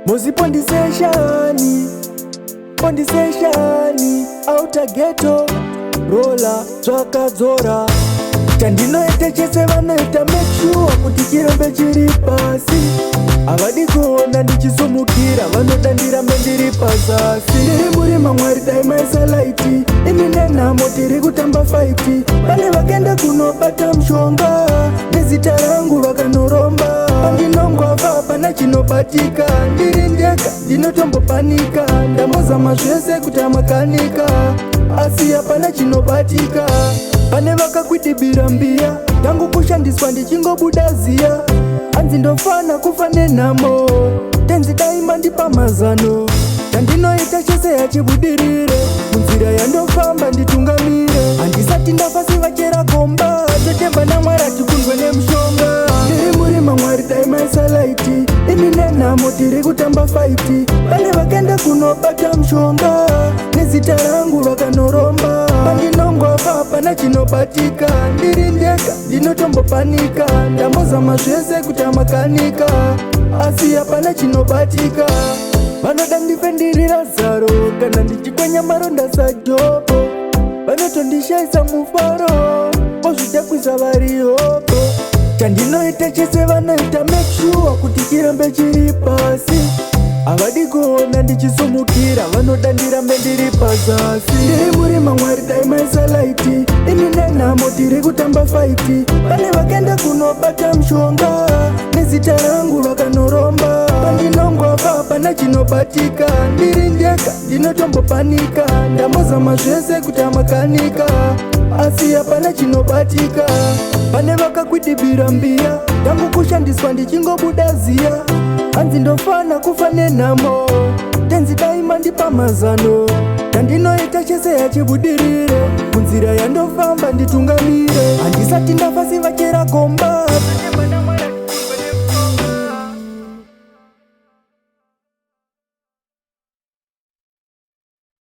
Mozi pondiseshani Outer ghetto rola zvakadzora chandinoita chese vanoita make sure kuti chirembe chiri pasi havadi kuona ndichisumukira vanoda ndirambe ndiri pazasi ndiri murima Mwari dai maisa laiti ini nenhamo tiri kutamba faiti pane vakaenda kunobata mushonga nezita rangu vakanoromba pandinongwava hapana chinobatika ndiri ndega ndinotombopanika ndambozama zvese kuti amakanika asi hapana chinobatika pane vakakwidibira mbiya tangu kushandiswa ndichingobuda ziya hanzi ndofana kufa nenhamo tenzi daima ndipa mazano chandinoita chose yachibudirire munzira yandofamba nditungamire handisati ndafasi vachera gomba totemba naMwari tikundwe nemushonga ndiri murima Mwari dai maisa laiti ini nenhamo tiri kutamba faiti pane vakaenda kunobata mushonga nezita rangu vakanoromba pandinongwava hapana chinobatika ndiri ndega ndinotombopanika ndambozama zvese kuti amakanika asi hapana chinobatika vanoda ndife ndiri Razaro kana ndichikwenya maronda saJobo vanotondishaisa mufaro vozvidakwisa varihopo chandinoita chese vanoita make sure kuti chirembe chiri pasi havadi kuona ndichisumukira vanoda ndirambe ndiri pazasi ndiri murima Mwari dai maisa laiti ini nenhamo tiri kutamba faiti pane vakaenda kunobata mushonga nezita rangu vakanoromba pandinongwava hapana chinobatika ndiri ndega ndinotombopanika ndambozama zvese kuti amakanika asi hapana chinobatika pane vakakwidibira mbiya tangu kushandiswa ndichingobuda ziya hanzi ndofana kufa nenhamo tenzi daima ndipa mazano chandinoita chese yachibudirire munzira yandofamba nditungamire handisati ndafasi vachera gomba